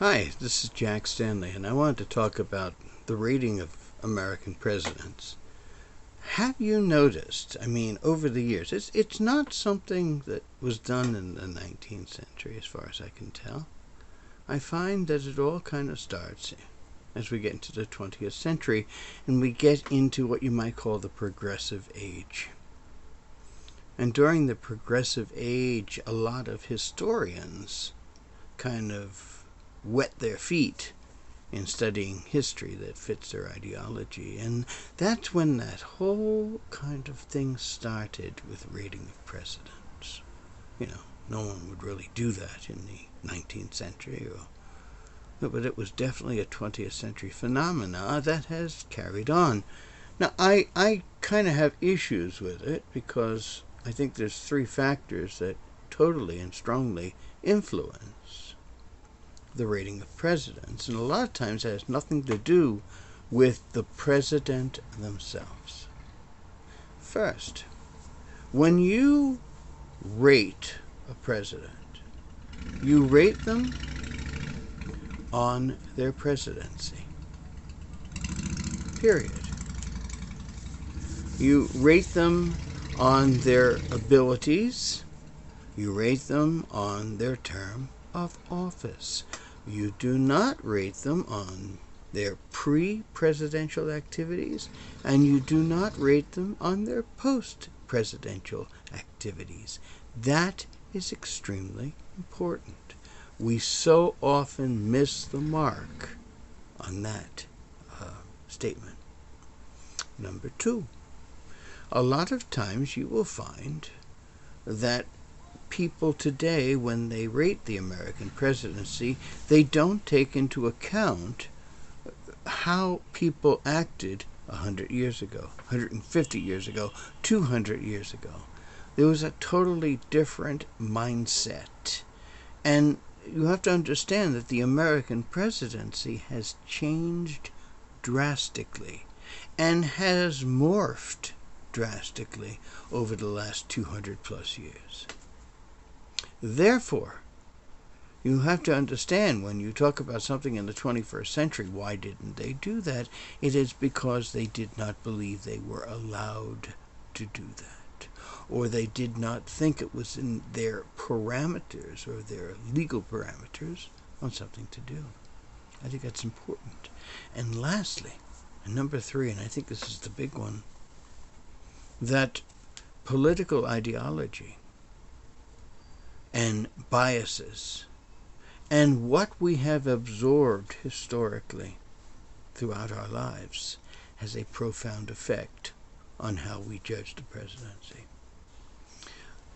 Hi, this is Jack Stanley, and I wanted to talk about the rating of American presidents. Have you noticed, over the years, it's not something that was done in the 19th century, as far as I can tell. I find that it all kind of starts as we get into the 20th century, and we get into what you might call the progressive age. And during the progressive age, a lot of historians kind of wet their feet in studying history that fits their ideology. And that's when that whole kind of thing started with rating of presidents. No one would really do that in the 19th century, but it was definitely a 20th century phenomena that has carried on. Now, I kind of have issues with it because I think there's three factors that totally and strongly influence the rating of presidents, and a lot of times it has nothing to do with the president themselves. First, when you rate a president, you rate them on their presidency. Period. You rate them on their abilities. You rate them on their term of office. You do not rate them on their pre-presidential activities, and you do not rate them on their post-presidential activities. That is extremely important. We so often miss the mark on that statement. Number two, a lot of times you will find that people today, when they rate the American presidency, they don't take into account how people acted 100 years ago, 150 years ago, 200 years ago. There was a totally different mindset. And you have to understand that the American presidency has changed drastically and has morphed drastically over the last 200 plus years. Therefore, you have to understand when you talk about something in the 21st century, why didn't they do that? It is because they did not believe they were allowed to do that, or they did not think it was in their parameters or their legal parameters on something to do. I think that's important. And lastly, and number three, and I think this is the big one, that political ideology and biases and what we have absorbed historically throughout our lives has a profound effect on how we judge the presidency.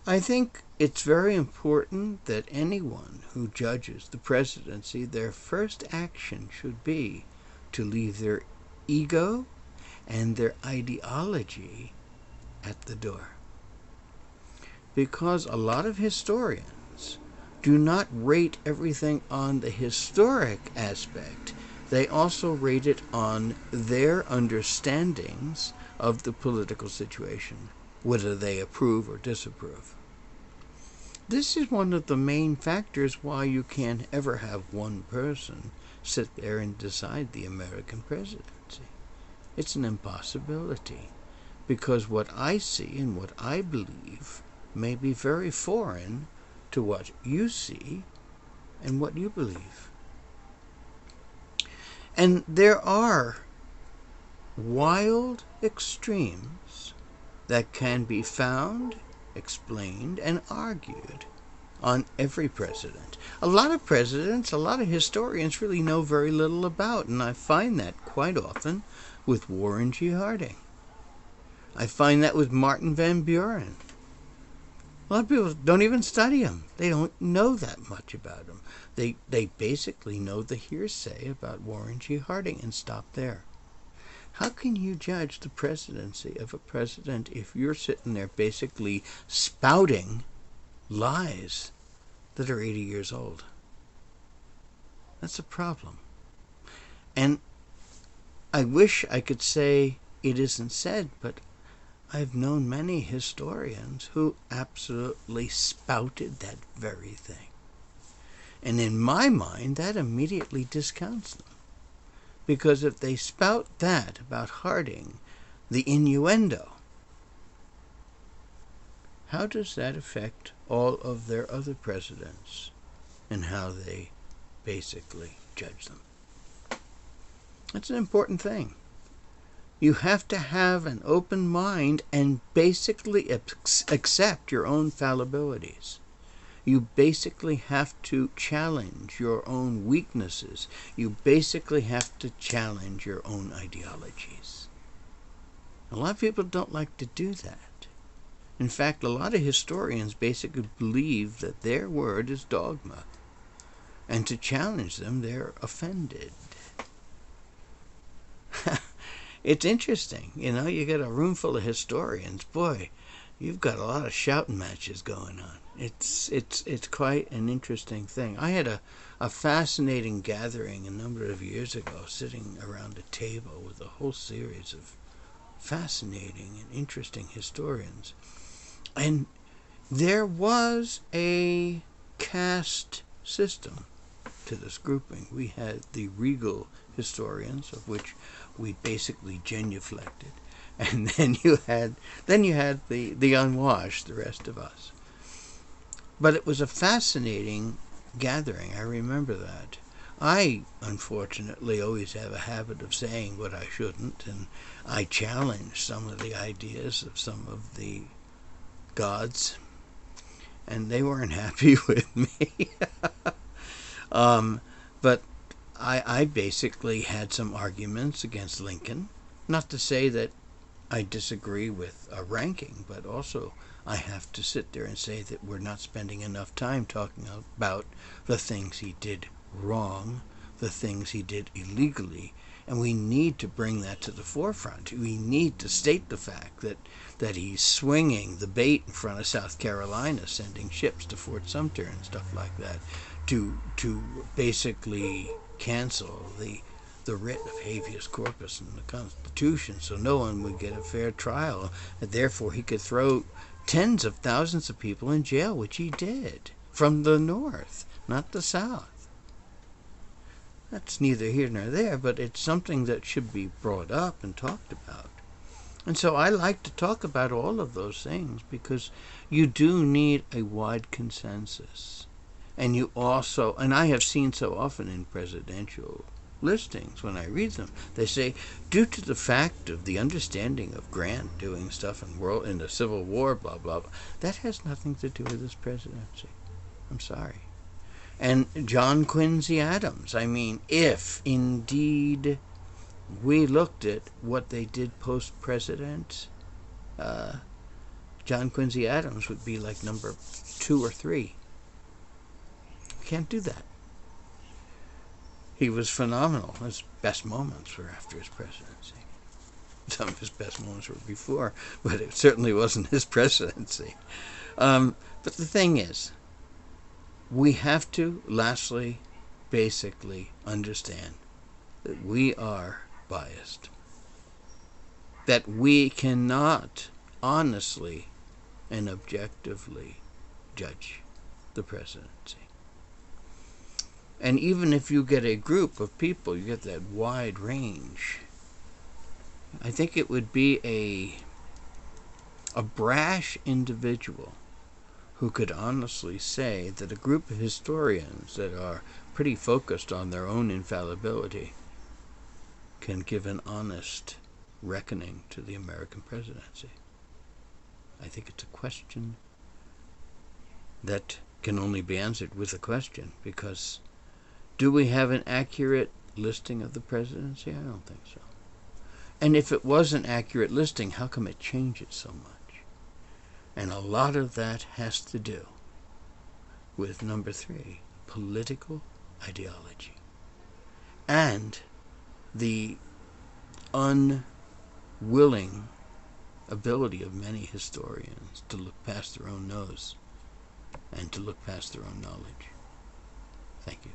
I think it's very important that anyone who judges the presidency, their first action should be to leave their ego and their ideology at the door. Because a lot of historians do not rate everything on the historic aspect. They also rate it on their understandings of the political situation, whether they approve or disapprove. This is one of the main factors why you can't ever have one person sit there and decide the American presidency. It's an impossibility, because what I see and what I believe may be very foreign to what you see and what you believe. And there are wild extremes that can be found, explained, and argued on every president. A lot of presidents, a lot of historians really know very little about, and I find that quite often with Warren G. Harding. I find that with Martin Van Buren. A lot of people don't even study him. They don't know that much about him. They basically know the hearsay about Warren G. Harding and stop there. How can you judge the presidency of a president if you're sitting there basically spouting lies that are 80 years old? That's a problem. And I wish I could say it isn't said, but I've known many historians who absolutely spouted that very thing. And in my mind, that immediately discounts them. Because if they spout that about Harding, the innuendo, how does that affect all of their other presidents and how they basically judge them? That's an important thing. You have to have an open mind and basically accept your own fallibilities. You basically have to challenge your own weaknesses. You basically have to challenge your own ideologies. A lot of people don't like to do that. In fact, a lot of historians basically believe that their word is dogma. And to challenge them, they're offended. It's interesting, you get a room full of historians. Boy, you've got a lot of shouting matches going on. It's quite an interesting thing. I had a fascinating gathering a number of years ago, sitting around a table with a whole series of fascinating and interesting historians. And there was a caste system to this grouping. We had the regal historians, of which we basically genuflected, and then you had the unwashed, the rest of us. But it was a fascinating gathering. I remember that. I, unfortunately, always have a habit of saying what I shouldn't, and I challenged some of the ideas of some of the gods, and they weren't happy with me. But I basically had some arguments against Lincoln. Not to say that I disagree with a ranking, but also I have to sit there and say that we're not spending enough time talking about the things he did wrong, the things he did illegally, and we need to bring that to the forefront. We need to state the fact that he's swinging the bait in front of South Carolina, sending ships to Fort Sumter and stuff like that, to basically cancel the writ of habeas corpus in the Constitution, so no one would get a fair trial, and therefore he could throw tens of thousands of people in jail, which he did, from the North, not the South. That's neither here nor there, but it's something that should be brought up and talked about. And so I like to talk about all of those things, because you do need a wide consensus. And you also, and I have seen so often in presidential listings when I read them, they say, due to the fact of the understanding of Grant doing stuff in the Civil War, blah, blah, blah, that has nothing to do with his presidency. I'm sorry. And John Quincy Adams, I mean, if indeed we looked at what they did post-president, John Quincy Adams would be like number 2 or 3. Can't do that. He was phenomenal. His best moments were after his presidency. Some of his best moments were before, but it certainly wasn't his presidency. But the thing is, we have to, lastly, basically understand that we are biased. That we cannot honestly and objectively judge the presidency. And even if you get a group of people, you get that wide range, I think it would be a brash individual who could honestly say that a group of historians that are pretty focused on their own infallibility can give an honest reckoning to the American presidency. I think it's a question that can only be answered with a question, because do we have an accurate listing of the presidency? I don't think so. And if it was an accurate listing, how come it changes so much? And a lot of that has to do with number 3, political ideology, and the unwilling ability of many historians to look past their own nose and to look past their own knowledge. Thank you.